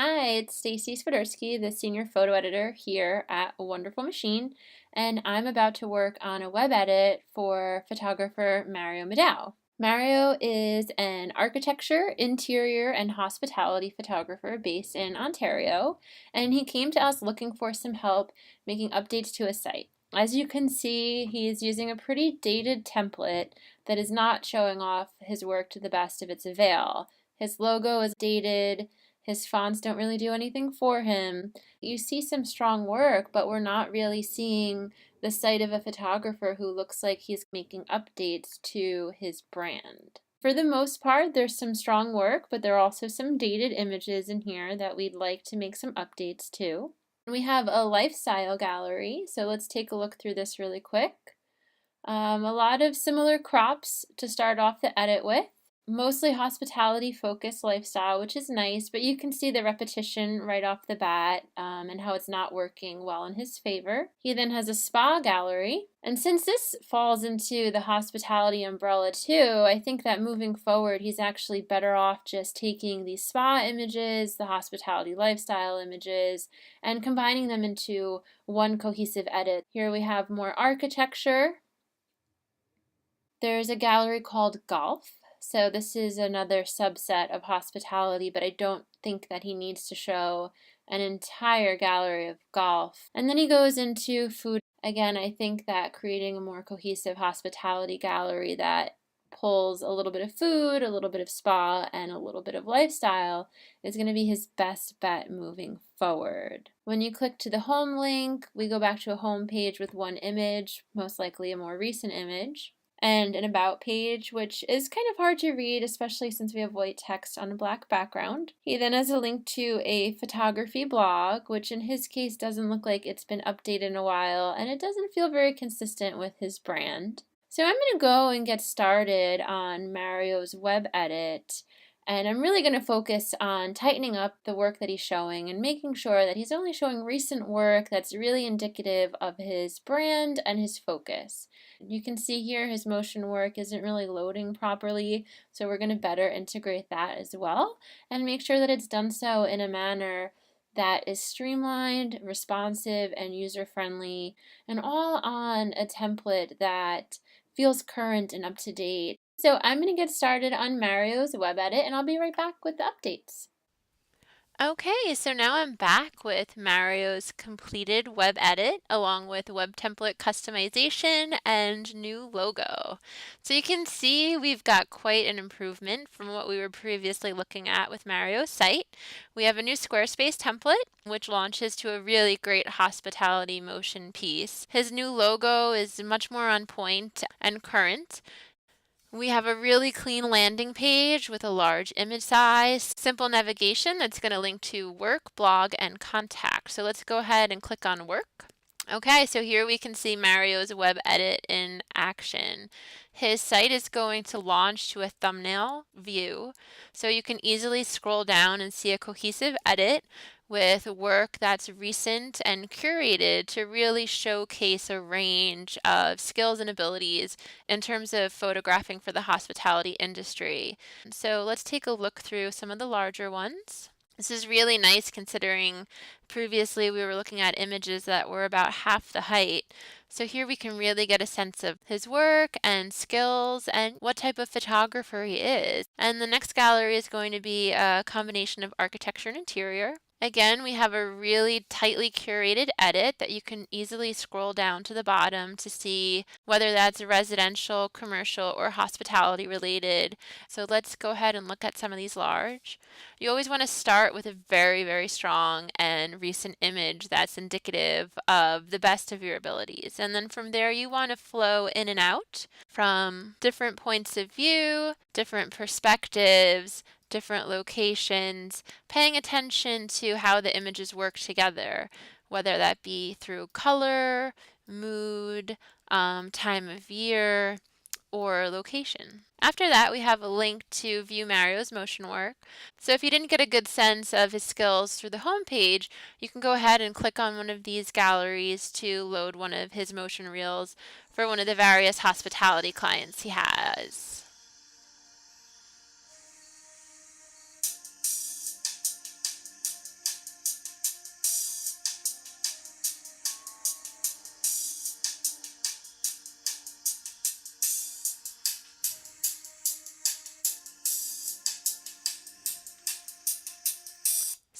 Hi, it's Stacy Swiderski, the senior photo editor here at A Wonderful Machine, and I'm about to work on a web edit for photographer Mario Madau. Mario is an architecture, interior, and hospitality photographer based in Ontario, and he came to us looking for some help making updates to his site. As you can see, he's using a pretty dated template that is not showing off his work to the best of its avail. His logo is dated. His fonts don't really do anything for him. You see some strong work, but we're not really seeing the site of a photographer who looks like he's making updates to his brand. For the most part, there's some strong work, but there are also some dated images in here that we'd like to make some updates to. We have a lifestyle gallery, so let's take a look through this really quick. A lot of similar crops to start off the edit with. Mostly hospitality focused lifestyle, which is nice, but you can see the repetition right off the bat and how it's not working well in his favor. He then has a spa gallery, and since this falls into the hospitality umbrella too, I think that moving forward he's actually better off just taking these spa images, the hospitality lifestyle images, and combining them into one cohesive edit. Here we have more architecture. There's a gallery called Golf. So this is another subset of hospitality, but I don't think that he needs to show an entire gallery of golf. And then he goes into food. Again, I think that creating a more cohesive hospitality gallery that pulls a little bit of food, a little bit of spa, and a little bit of lifestyle is going to be his best bet moving forward. When you click to the home link, we go back to a home page with one image, most likely a more recent image, and an about page, which is kind of hard to read, especially since we have white text on a black background. He then has a link to a photography blog, which in his case doesn't look like it's been updated in a while, and it doesn't feel very consistent with his brand. So I'm going to go and get started on Mario's web edit, and I'm really going to focus on tightening up the work that he's showing and making sure that he's only showing recent work that's really indicative of his brand and his focus. You can see here his motion work isn't really loading properly, so we're going to better integrate that as well and make sure that it's done so in a manner that is streamlined, responsive, and user-friendly, and all on a template that feels current and up to date. So I'm going to get started on Mario's web edit, and I'll be right back with the updates. Okay, so now I'm back with Mario's completed web edit along with web template customization and new logo. So you can see we've got quite an improvement from what we were previously looking at with Mario's site. We have a new Squarespace template, which launches to a really great hospitality motion piece. His new logo is much more on point and current. We have a really clean landing page with a large image size, simple navigation that's going to link to work, blog, and contact. So let's go ahead and click on work. Okay, so here we can see Mario's web edit in action. His site is going to launch to a thumbnail view, so you can easily scroll down and see a cohesive edit with work that's recent and curated to really showcase a range of skills and abilities in terms of photographing for the hospitality industry. So let's take a look through some of the larger ones. This is really nice considering previously we were looking at images that were about half the height. So here we can really get a sense of his work and skills and what type of photographer he is. And the next gallery is going to be a combination of architecture and interior. Again, we have a really tightly curated edit that you can easily scroll down to the bottom to see whether that's residential, commercial, or hospitality related. So let's go ahead and look at some of these large. You always want to start with a very, very strong and recent image that's indicative of the best of your abilities. And then from there, you want to flow in and out from different points of view, different perspectives, different locations, paying attention to how the images work together, whether that be through color, mood, time of year, or location. After that, we have a link to view Mario's motion work. So if you didn't get a good sense of his skills through the home page, you can go ahead and click on one of these galleries to load one of his motion reels for one of the various hospitality clients he has.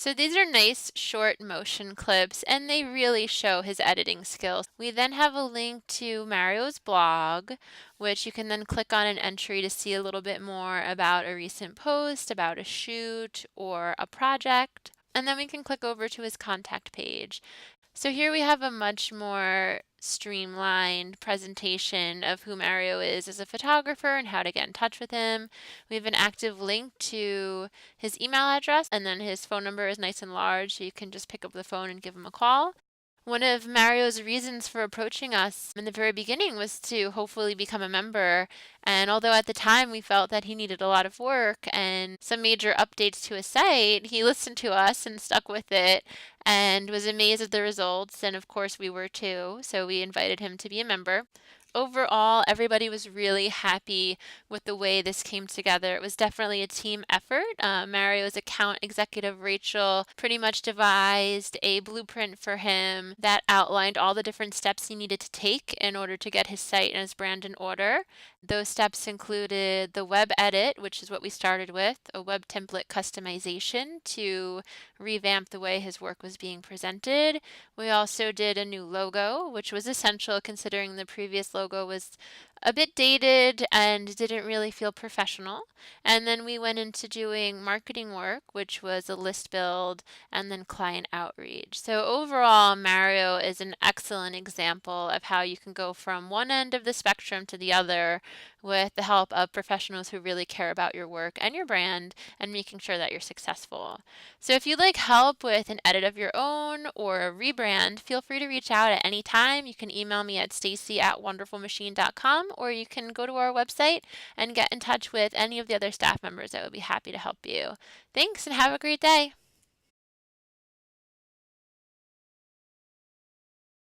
So these are nice short motion clips and they really show his editing skills. We then have a link to Mario's blog, which you can then click on an entry to see a little bit more about a recent post, about a shoot, or a project. And then we can click over to his contact page. So here we have a much more streamlined presentation of who Mario is as a photographer and how to get in touch with him. We have an active link to his email address, and then his phone number is nice and large, so you can just pick up the phone and give him a call. One of Mario's reasons for approaching us in the very beginning was to hopefully become a member. And although at the time we felt that he needed a lot of work and some major updates to his site, he listened to us and stuck with it and was amazed at the results. And of course, we were too. So we invited him to be a member. Overall, everybody was really happy with the way this came together. It was definitely a team effort. Mario's account executive, Rachel, pretty much devised a blueprint for him that outlined all the different steps he needed to take in order to get his site and his brand in order. Those steps included the web edit, which is what we started with, a web template customization to revamp the way his work was being presented. We also did a new logo, which was essential considering the previous logo was a bit dated and didn't really feel professional. And then we went into doing marketing work, which was a list build and then client outreach. So overall, Mario is an excellent example of how you can go from one end of the spectrum to the other with the help of professionals who really care about your work and your brand and making sure that you're successful. So if you'd like help with an edit of your own or a rebrand, feel free to reach out at any time. You can email me at stacy@wonderfulmachine.com, or you can go to our website and get in touch with any of the other staff members that would be happy to help you. Thanks and have a great day.